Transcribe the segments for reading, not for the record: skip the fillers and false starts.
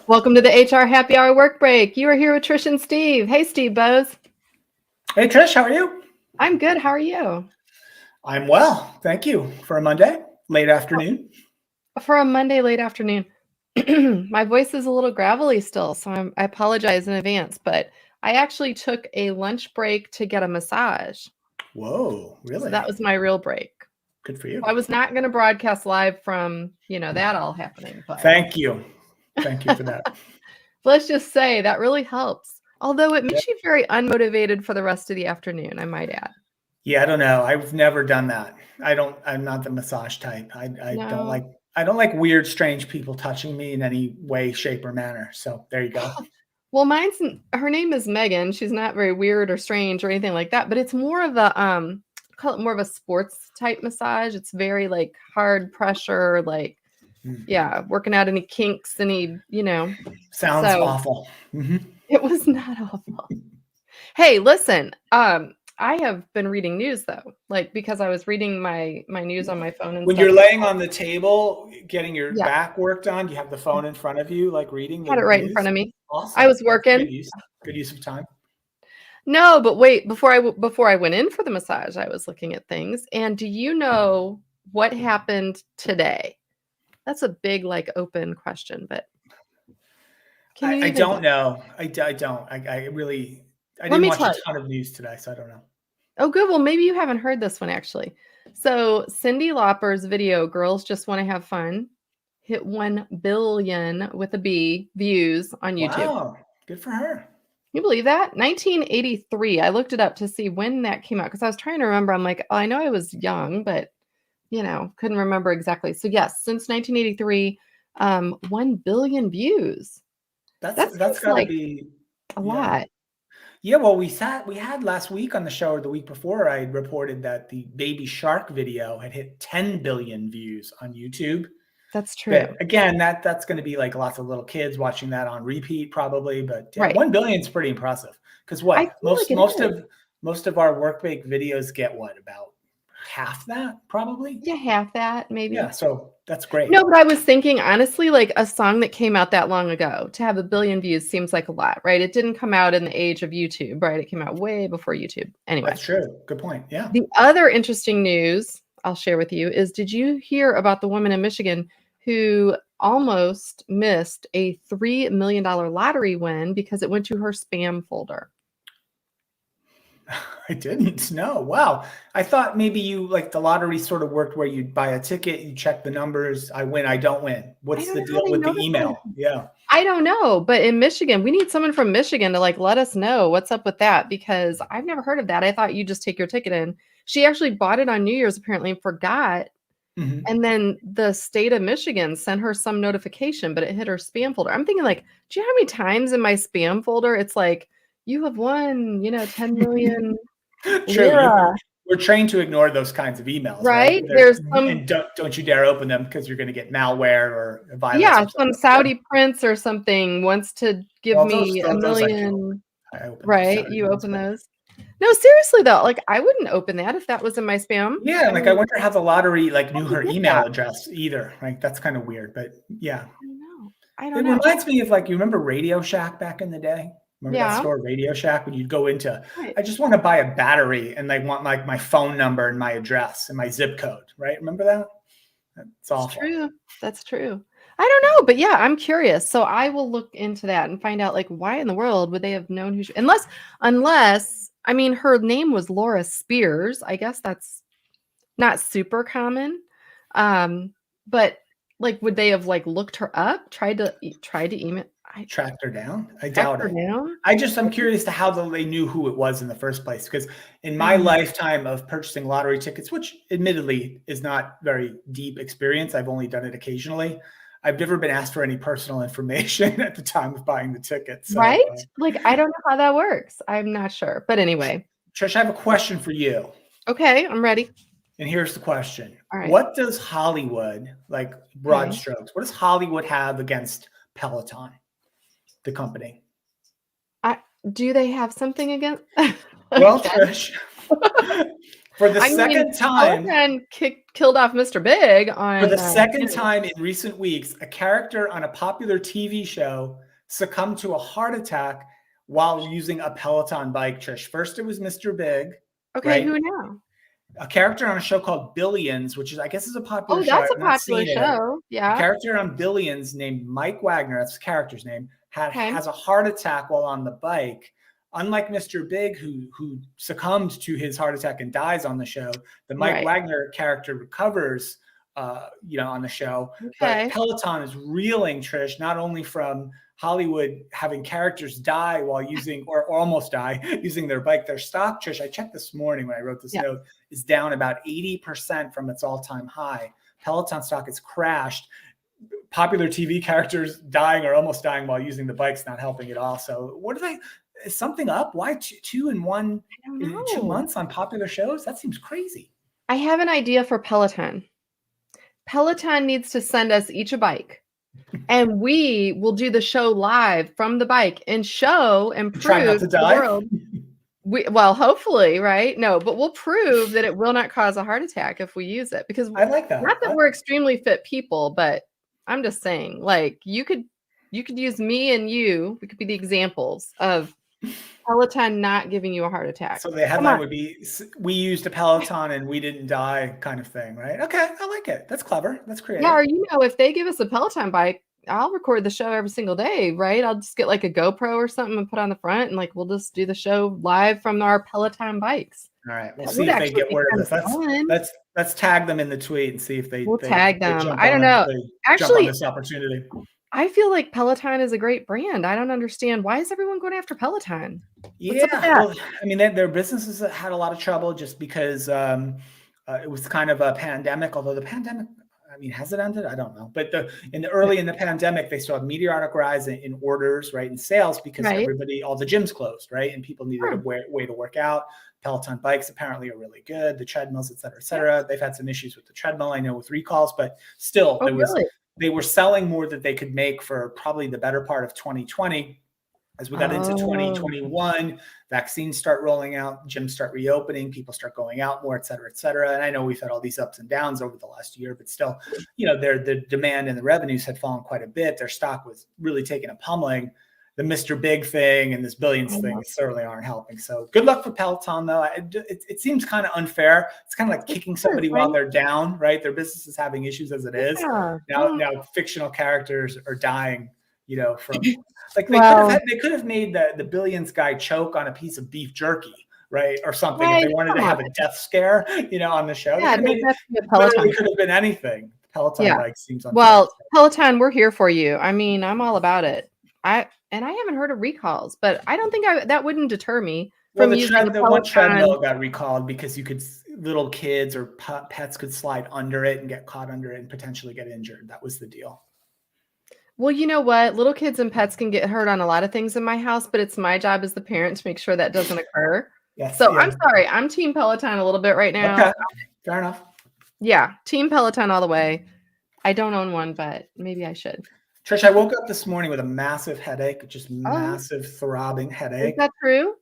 Welcome to the HR Happy Hour Work Break. You are here with Trish and Steve. Hey, Steve Bose. Hey, Trish, how are you? I'm good. How are you? I'm well. Thank you. For a Monday, late afternoon. For a Monday late afternoon. My voice is a little gravelly still, so I apologize in advance, but I actually took a lunch break to get a massage. Whoa, really? So that was my real break. Good for you. I was not going to broadcast live from, that all happening. But Thank you. Thank you for that. let's just say that really helps. Although it makes you very unmotivated for the rest of the afternoon, I might add. Yeah, I don't know. I've never done that. I'm not the massage type. I don't like weird, strange people touching me in any way, shape, or manner. So there you go. Well, her name is Megan. She's not very weird or strange or anything like that, but it's more of a call it more of a sports type massage. It's very like hard pressure, like working out any kinks, Sounds awful. It was not awful. Hey, listen, I have been reading news though, like because I was reading my news on my phone and when stuff. you're laying on the table getting your back worked on, you have the phone in front of you, like reading the Had it right news? in front of me. Awesome. I was working. Good use of time. No, but wait, before I went in for the massage, I was looking at things. And do you know what happened today? That's a big, like, open question, but I don't know. I don't. I didn't watch a ton of news today, so I don't know. Oh, good. Well, maybe you haven't heard this one, actually. So Cyndi Lauper's video, Girls Just Want to Have Fun, hit 1 billion with a B views on YouTube. Wow. Good for her. You believe that? 1983. I looked it up to see when that came out because I was trying to remember. I'm like, oh, I know I was young, but couldn't remember exactly. So yes, since 1983, 1 billion views. That's gotta be a lot. Yeah, well, we had last week on the show or the week before, I reported that the Baby Shark video had hit 10 billion views on YouTube. That's true. But again, that's going to be like lots of little kids watching that on repeat probably. But yeah, Right. 1 billion is pretty impressive. Because most of our work break videos get what, about half that probably? Yeah, half that maybe. Yeah, so that's great. No, but I was thinking honestly, like a song that came out that long ago to have 1 billion views seems like a lot, right? It didn't come out in the age of YouTube, right? It came out way before YouTube. Anyway. That's true. Good point. Yeah. The other interesting news I'll share with you is, did you hear about the woman in Michigan who almost missed a $3 million lottery win because it went to her spam folder? I didn't know. Wow. I thought maybe the lottery sort of worked where you'd buy a ticket, you check the numbers, I win, I don't win. What's the deal with the email? Yeah. I don't know, but in Michigan, we need someone from Michigan to let us know what's up with that, because I've never heard of that. I thought you just take your ticket in. She actually bought it on New Year's apparently and forgot. Mm-hmm. And then the state of Michigan sent her some notification, but it hit her spam folder. I'm thinking do you know how many times in my spam folder it's like, you have won, 10 million. True. We're trained to ignore those kinds of emails, right? And don't you dare open them because you're going to get malware or violence. Yeah, some Saudi prince or something wants to give me $1 million. Right? You open those? No, seriously though, I wouldn't open that if that was in my spam. Yeah, I wonder how the lottery knew her email address either. That's kind of weird, but yeah. I don't know. It reminds me of you remember Radio Shack back in the day? Remember that store, Radio Shack, when you'd go into, I just want to buy a battery and they want my phone number and my address and my zip code, right? Remember that? That's awful. True. That's true. I don't know, but yeah, I'm curious. So I will look into that and find out why in the world would they have known who unless I mean, her name was Laura Spears. I guess that's not super common. But would they have looked her up, tried to email? Tracked her down? I doubt it. I'm curious to how they knew who it was in the first place. Because in my lifetime of purchasing lottery tickets, which admittedly is not very deep experience, I've only done it occasionally. I've never been asked for any personal information at the time of buying the tickets. So, right? I don't know how that works. I'm not sure. But anyway. Trish, I have a question for you. Okay, I'm ready. And here's the question. All right. What does Hollywood, broad strokes, what does Hollywood have against Peloton, the company? Do they have something against? Well, Trish, For the I mean, second time Peloton killed off Mr. Big For the on, second time in recent weeks, a character on a popular TV show succumbed to a heart attack while using a Peloton bike, Trish. First, it was Mr. Big, okay, right? who now? A character on a show called Billions, which is, I guess, is a popular Oh, show. that's I've a not popular seen it. show. A Yeah. character on Billions named Mike Wagner, that's the character's name, Okay. has a heart attack while on the bike. Unlike Mr. Big, who succumbed to his heart attack and dies on the show, the Mike Wagner character recovers, on the show. But Okay. Peloton is reeling, Trish, not only from Hollywood having characters die while using or almost die using their bike. Their stock, Trish, I checked this morning when I wrote this note, is down about 80% from its all-time high. Peloton stock has crashed. Popular TV characters dying or almost dying while using the bike's not helping at all. So is something up? Why two in 2 months on popular shows? That seems crazy. I have an idea for Peloton. Peloton needs to send us each a bike. And we will do the show live from the bike and show and prove to the world. Well, hopefully, right? No, but we'll prove that it will not cause a heart attack if we use it. Because I like that. Not that we're extremely fit people, but I'm just saying, like, you could use me and you. We could be the examples of Peloton not giving you a heart attack. So the headline would be, we used a Peloton and we didn't die, kind of thing, right? Okay, I like it. That's clever. That's creative. Yeah, or if they give us a Peloton bike, I'll record the show every single day, right? I'll just get like a GoPro or something and put on the front, and like we'll just do the show live from our Peloton bikes. All right, we'll see if they get word of this. Let's tag them in the tweet and see if they. We'll tag them. I don't know. Actually, jump on this opportunity. I feel like Peloton is a great brand. I don't understand, why is everyone going after Peloton? Yeah, well, I mean, their businesses had a lot of trouble just because it was kind of a pandemic. Although the pandemic, I mean, has it ended? I don't know. But in the pandemic, they saw a meteoric rise in orders, right, in sales because all the gyms closed, right, and people needed a way to work out. Peloton bikes apparently are really good. The treadmills, et cetera, et cetera. They've had some issues with the treadmill, I know, with recalls, but still, they were selling more than they could make for probably the better part of 2020. As we got into 2021, vaccines start rolling out, gyms start reopening, people start going out more, et cetera, et cetera. And I know we've had all these ups and downs over the last year, but still, the demand and the revenues had fallen quite a bit. Their stock was really taking a pummeling. The Mr. Big thing and this Billions thing certainly aren't helping. So good luck for Peloton, though. It seems kind of unfair. It's kind of like kicking somebody while they're down, right? Their business is having issues as it is. Now fictional characters are dying, from like they could have made the Billions guy choke on a piece of beef jerky, right, or something. If they wanted to have a death scare, on the show, it could have been anything. Peloton bike seems unfair. Well, Peloton, we're here for you. I mean, I'm all about it. I haven't heard of recalls, but I don't think that wouldn't deter me from using the one treadmill got recalled because little kids or pets could slide under it and get caught under it and potentially get injured. That was the deal. Well, you know what? Little kids and pets can get hurt on a lot of things in my house, but it's my job as the parent to make sure that doesn't occur. I'm sorry. I'm team Peloton a little bit right now. Okay. Fair enough. Yeah. Team Peloton all the way. I don't own one, but maybe I should. Trish, I woke up this morning with a massive headache, just massive throbbing headache. Is that true?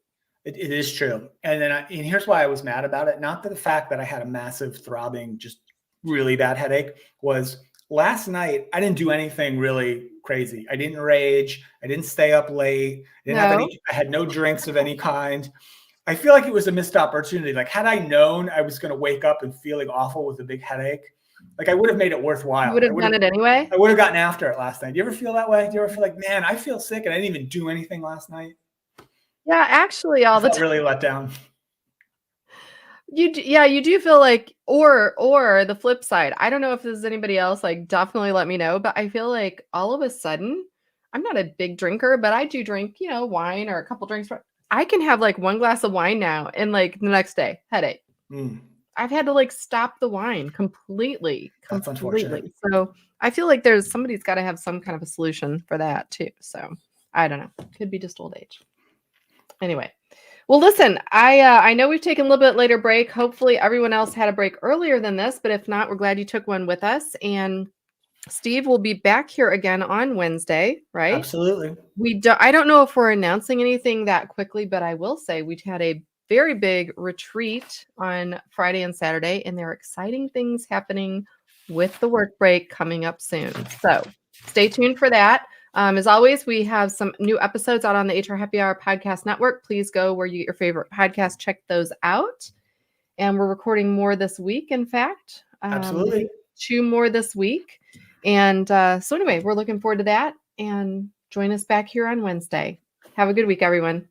It is true. And here's why I was mad about it. Not the fact that I had a massive throbbing, just really bad headache, was last night, I didn't do anything really crazy. I didn't rage. I didn't stay up late. I had no drinks of any kind. I feel like it was a missed opportunity. Like, had I known I was going to wake up and feeling awful with a big headache, like I would have made it worthwhile. You would have done it anyway? I would have gotten after it last night. Do you ever feel that way? Do you ever feel like, man, I feel sick and I didn't even do anything last night? Yeah, actually, all the time. Really let down. You do feel like, or the flip side. I don't know if this is anybody else, like definitely let me know, but I feel like all of a sudden, I'm not a big drinker, but I do drink, wine or a couple drinks. I can have like one glass of wine now and like the next day, headache. I've had to like stop the wine completely. That's unfortunate. So I feel like somebody's got to have some kind of a solution for that too. So I don't know. Could be just old age. Anyway. Well, listen, I know we've taken a little bit later break. Hopefully everyone else had a break earlier than this, but if not, we're glad you took one with us. And Steve will be back here again on Wednesday, right? Absolutely. I don't know if we're announcing anything that quickly, but I will say we had a very big retreat on Friday and Saturday, and there are exciting things happening with the work break coming up soon. So stay tuned for that. As always, we have some new episodes out on the HR Happy Hour Podcast Network. Please go where you get your favorite podcast, check those out. And we're recording more this week, in fact. Absolutely. 2 more this week. And so anyway, we're looking forward to that. And join us back here on Wednesday. Have a good week, everyone.